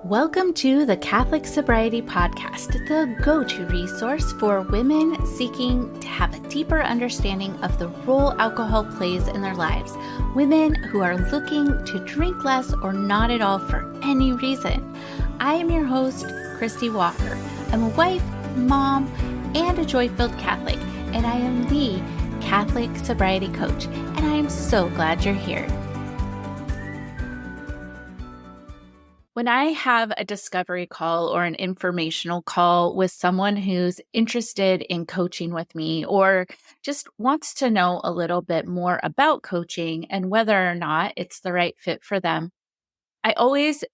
Welcome to the Catholic Sobriety Podcast, the go-to resource for women seeking to have a deeper understanding of the role alcohol plays in their lives. Women who are looking to drink less or not at all for any reason. I am your host, Christy Walker. I'm a wife, mom, and a joy-filled Catholic, and I am the Catholic Sobriety Coach, and I am so glad you're here. When I have a discovery call or an informational call with someone who's interested in coaching with me or just wants to know a little bit more about coaching and whether or not it's the right fit for them, I always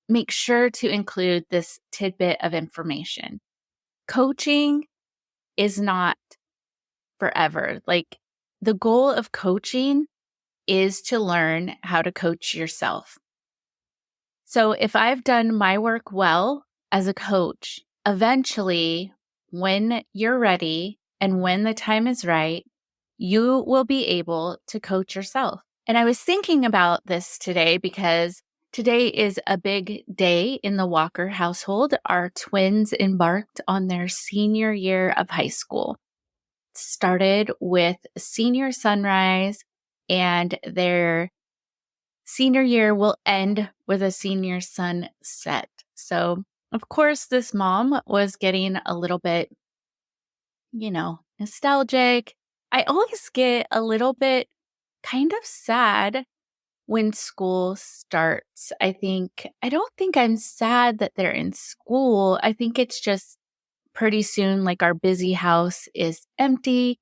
make sure to include this tidbit of information. Coaching is not forever. Like, the goal of coaching is to learn how to coach yourself. So if I've done my work well as a coach, eventually, when you're ready and when the time is right, you will be able to coach yourself. And I was thinking about this today because today is a big day in the Walker household. Our twins embarked on their senior year of high school. It started with senior sunrise, and their senior year will end with a senior sunset. So, of course, this mom was getting a little bit, nostalgic. I always get a little bit kind of sad when school starts. I don't think I'm sad that they're in school. I think it's just pretty soon, like, our busy house is empty.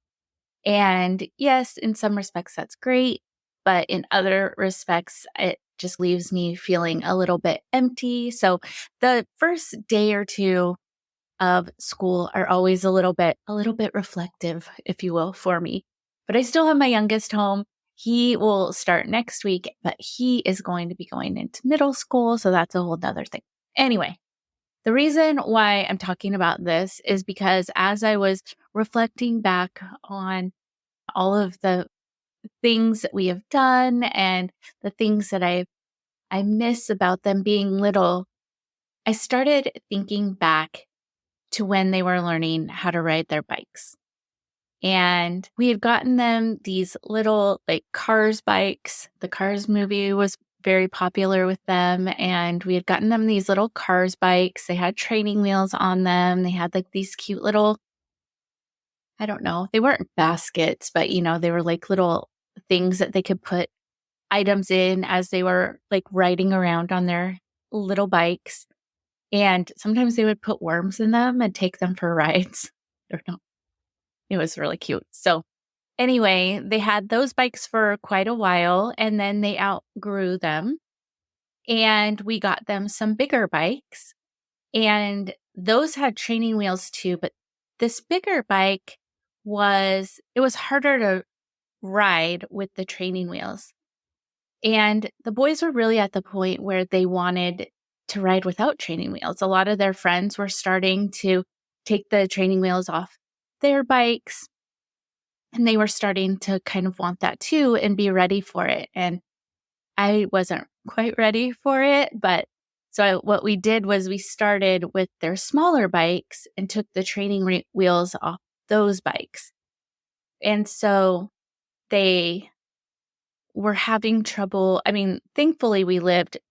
And yes, in some respects, that's great. But in other respects, it just leaves me feeling a little bit empty. So the first day or two of school are always a little bit reflective, if you will, for me. But I still have my youngest home. He will start next week, but he is going to be going into middle school. So that's a whole nother thing. Anyway, the reason why I'm talking about this is because as I was reflecting back on all of the things that we have done and the things that I miss about them being little, I started thinking back to when they were learning how to ride their bikes. And we had gotten them these little Cars bikes. The Cars movie was very popular with them. And we had gotten them these little Cars bikes. They had training wheels on them. They had these cute little, I don't know, they weren't baskets, but they were little things that they could put items in as they were riding around on their little bikes. And sometimes they would put worms in them and take them for rides. It was really cute. So anyway, they had those bikes for quite a while, and then they outgrew them. And we got them some bigger bikes, and those had training wheels too. But this bigger bike was harder to ride with the training wheels. And the boys were really at the point where they wanted to ride without training wheels. A lot of their friends were starting to take the training wheels off their bikes, and they were starting to kind of want that too and be ready for it. And I wasn't quite ready for it, but so what we did was we started with their smaller bikes and took the training wheels off those bikes. And so they were having trouble. I mean, thankfully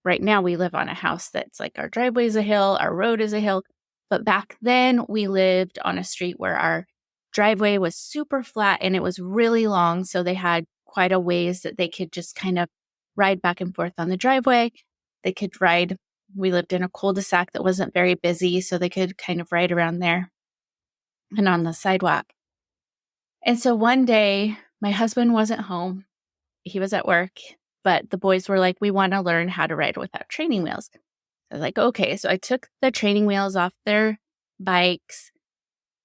right now we live on a house that's our driveway's a hill, our road is a hill. But back then we lived on a street where our driveway was super flat and it was really long. So they had quite a ways that they could just kind of ride back and forth on the driveway. They could ride. We lived in a cul-de-sac that wasn't very busy, so they could kind of ride around there and on the sidewalk. And so one day my husband wasn't home. He was at work, but the boys were we want to learn how to ride without training wheels. I was okay. So I took the training wheels off their bikes,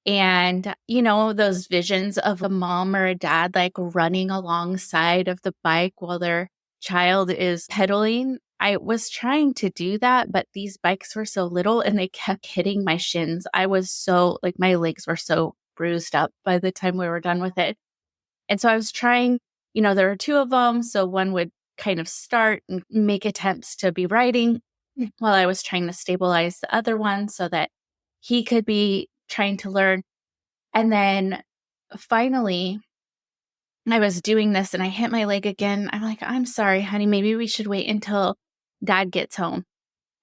and, those visions of a mom or a dad, running alongside of the bike while their child is pedaling. I was trying to do that, but these bikes were so little and they kept hitting my shins. I was so my legs were so bruised up by the time we were done with it. And so I was trying, there were two of them. So one would kind of start and make attempts to be riding, while I was trying to stabilize the other one so that he could be trying to learn. And then finally, I was doing this and I hit my leg again. I'm like, I'm sorry, honey. Maybe we should wait until dad gets home.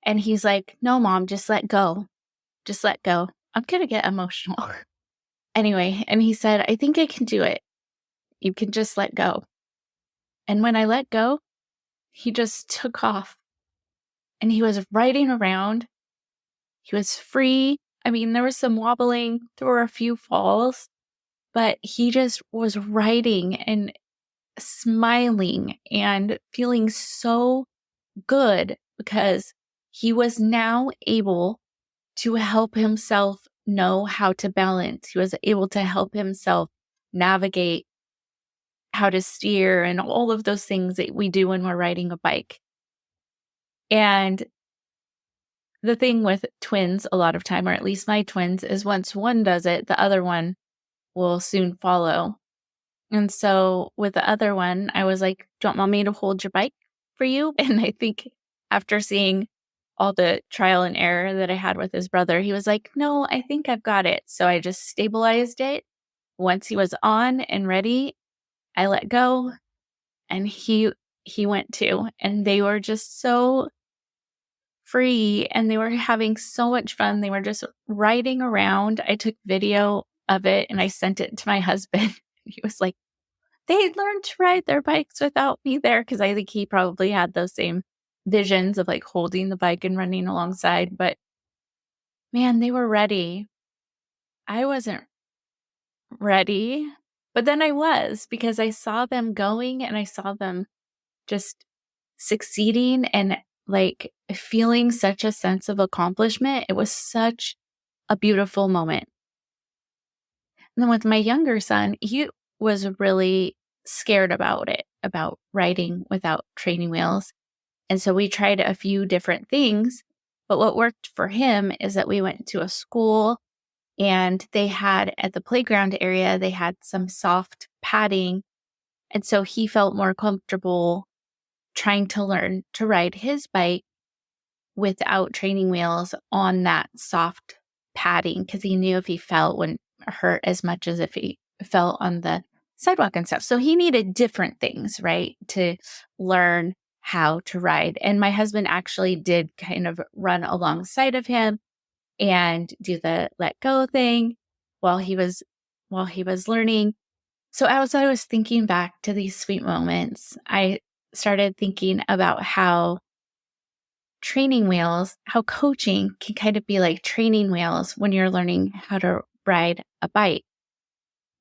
And he's like, no, mom, just let go. Just let go. I'm going to get emotional. Anyway, and he said, I think I can do it. You can just let go. And when I let go, he just took off and he was riding around. He was free. I mean, there was some wobbling, there were a few falls, but he just was riding and smiling and feeling so good because he was now able to help himself know how to balance. He was able to help himself navigate how to steer and all of those things that we do when we're riding a bike. And the thing with twins a lot of time, or at least my twins, is once one does it, the other one will soon follow. And so with the other one, I was like, do you want mommy to hold your bike for you? And I think after seeing all the trial and error that I had with his brother, he was like, no, I think I've got it. So I just stabilized it. Once he was on and ready, I let go and he went too. And they were just so free and they were having so much fun. They were just riding around. I took video of it and I sent it to my husband. He was like, they learned to ride their bikes without me there, because I think he probably had those same visions of like holding the bike and running alongside. But man, they were ready. I wasn't ready, but then I was, because I saw them going and I saw them just succeeding and like feeling such a sense of accomplishment. It was such a beautiful moment. And then with my younger son, he was really scared about it, about riding without training wheels. And so we tried a few different things. But what worked for him is that we went to a school and they had at the playground area, they had some soft padding. And so he felt more comfortable trying to learn to ride his bike without training wheels on that soft padding, because he knew if he fell, it wouldn't hurt as much as if he fell on the sidewalk and stuff. So he needed different things, right, to learn how to ride. And my husband actually did kind of run alongside of him and do the let go thing while he was learning. So as I was thinking back to these sweet moments, I started thinking about how training wheels, how coaching can kind of be like training wheels when you're learning how to ride a bike.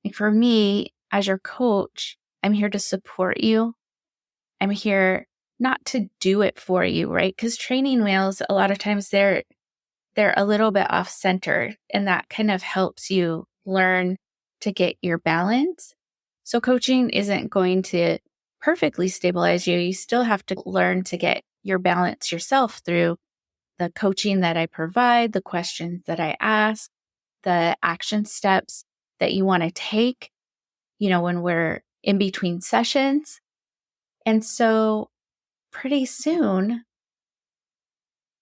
Like for me, as your coach, I'm here to support you. I'm here not to do it for you, right? Because training wheels, a lot of times they're a little bit off center, and that kind of helps you learn to get your balance. So coaching isn't going to perfectly stabilize you. You still have to learn to get your balance yourself through the coaching that I provide, the questions that I ask, the action steps that you want to take, when we're in between sessions. And so pretty soon,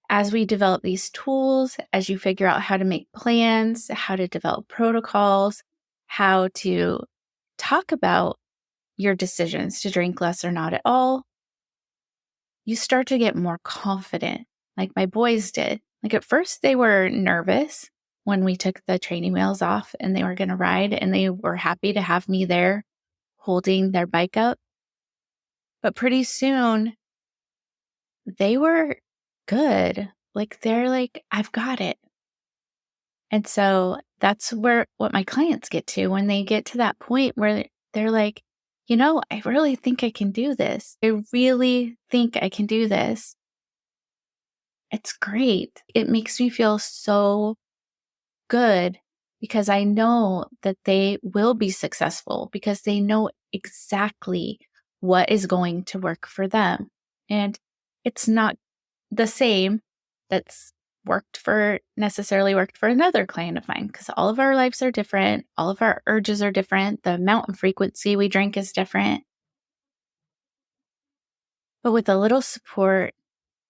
as we develop these tools, as you figure out how to make plans, how to develop protocols, how to talk about your decisions to drink less or not at all, you start to get more confident, like my boys did. Like at first they were nervous when we took the training wheels off and they were going to ride, and they were happy to have me there holding their bike up. But pretty soon they were good. Like they're like, I've got it. And so that's what my clients get to when they get to that point where they're like, I really think I can do this. I really think I can do this. It's great. It makes me feel so good because I know that they will be successful because they know exactly what is going to work for them. And it's not the same that's necessarily worked for another client of mine, because all of our lives are different. All of our urges are different. The amount and frequency we drink is different. But with a little support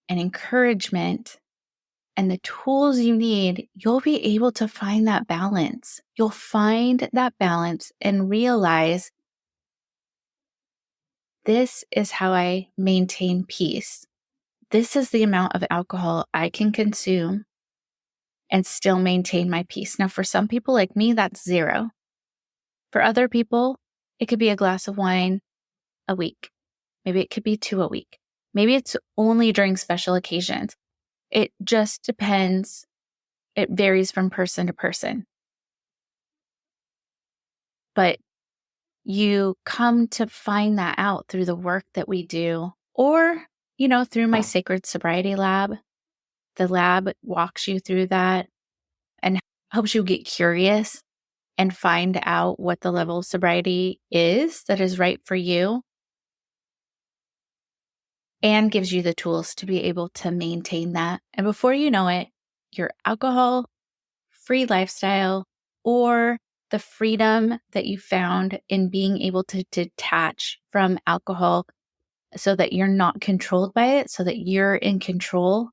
and encouragement and the tools you need, you'll be able to find that balance. You'll find that balance and realize this is how I maintain peace. This is the amount of alcohol I can consume and still maintain my peace. Now, for some people like me, that's 0. For other people, it could be a glass of wine a week. Maybe it could be 2 a week. Maybe it's only during special occasions. It just depends. It varies from person to person. But you come to find that out through the work that we do, or, through my Sacred Sobriety Lab. The lab walks you through that and helps you get curious and find out what the level of sobriety is that is right for you, and gives you the tools to be able to maintain that. And before you know it, your alcohol-free lifestyle, or the freedom that you found in being able to detach from alcohol so that you're not controlled by it, so that you're in control,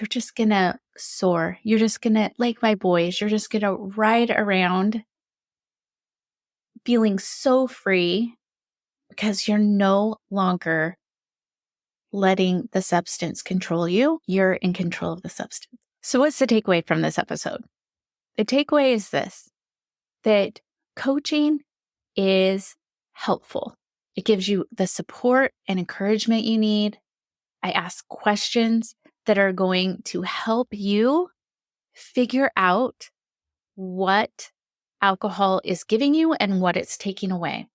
you're just going to soar. You're just going to, like my boys, you're just going to ride around feeling so free because you're no longer letting the substance control you. You're in control of the substance. So what's the takeaway from this episode? The takeaway is this, that coaching is helpful. It gives you the support and encouragement you need. I ask questions that are going to help you figure out what alcohol is giving you and what it's taking away.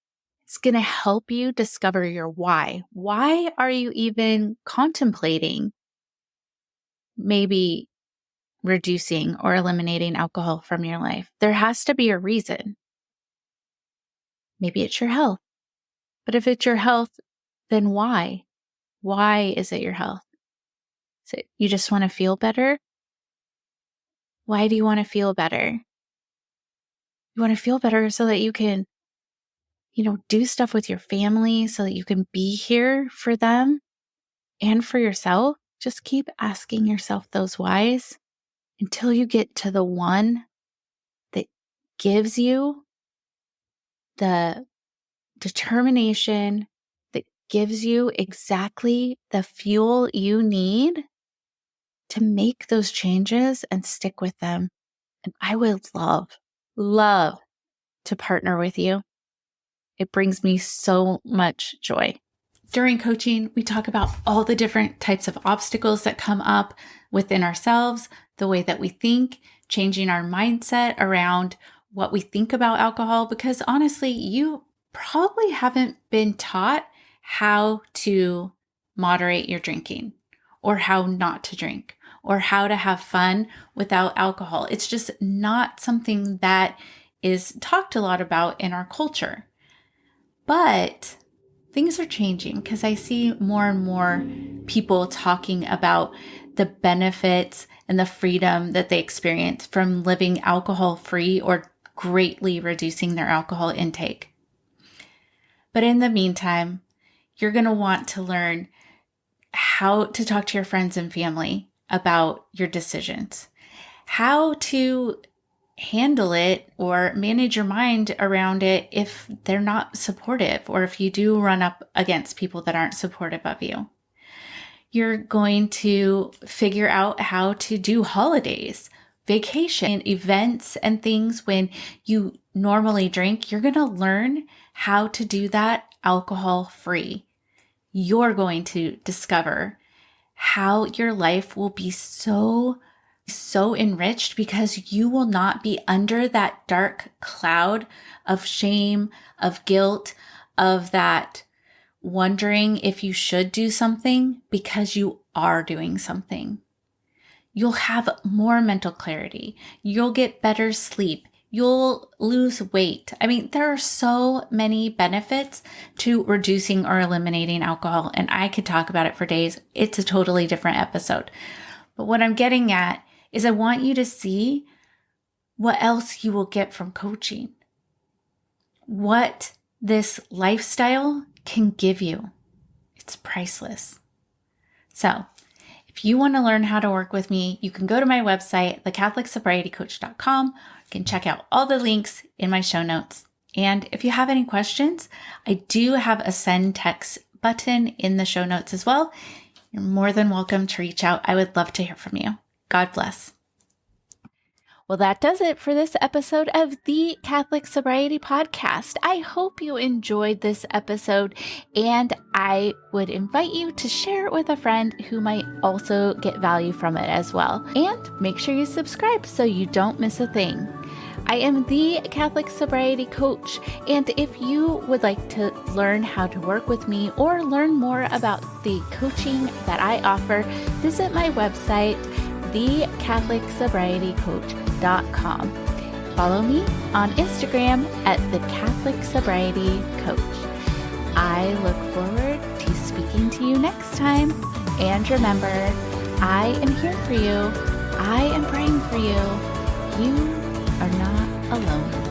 It's going to help you discover your why. Why are you even contemplating maybe reducing or eliminating alcohol from your life? There has to be a reason. Maybe it's your health. But if it's your health, then why? Why is it your health? So you just want to feel better? Why do you want to feel better? You want to feel better so that you can, do stuff with your family, so that you can be here for them and for yourself. Just keep asking yourself those whys until you get to the one that gives you the determination, that gives you exactly the fuel you need to make those changes and stick with them. And I would love to partner with you. It brings me so much joy. During coaching, we talk about all the different types of obstacles that come up within ourselves, the way that we think, changing our mindset around what we think about alcohol, because honestly, you probably haven't been taught how to moderate your drinking, or how not to drink, or how to have fun without alcohol. It's just not something that is talked a lot about in our culture. But things are changing because I see more and more people talking about the benefits and the freedom that they experience from living alcohol-free or greatly reducing their alcohol intake. But in the meantime, you're going to want to learn how to talk to your friends and family about your decisions, how to handle it or manage your mind around it if they're not supportive, or if you do run up against people that aren't supportive of you. You're going to figure out how to do holidays, vacation, events, and things when you normally drink. You're going to learn how to do that alcohol-free. You're going to discover how your life will be so enriched because you will not be under that dark cloud of shame, of guilt, of that wondering if you should do something, because you are doing something. You'll have more mental clarity. You'll get better sleep. You'll lose weight. I mean, there are so many benefits to reducing or eliminating alcohol, and I could talk about it for days. It's a totally different episode. But what I'm getting at is I want you to see what else you will get from coaching, what this lifestyle can give you. It's priceless. So if you want to learn how to work with me, you can go to my website, thecatholicsobrietycoach.com. You can check out all the links in my show notes. And if you have any questions, I do have a send text button in the show notes as well. You're more than welcome to reach out. I would love to hear from you. God bless. Well, that does it for this episode of the Catholic Sobriety Podcast. I hope you enjoyed this episode, and I would invite you to share it with a friend who might also get value from it as well. And make sure you subscribe so you don't miss a thing. I am the Catholic Sobriety Coach, and if you would like to learn how to work with me or learn more about the coaching that I offer, visit my website, thecatholicsobrietycoach.com. Follow me on Instagram at the Catholic Sobriety Coach. I look forward to speaking to you next time. And remember, I am here for you. I am praying for you. You are not alone.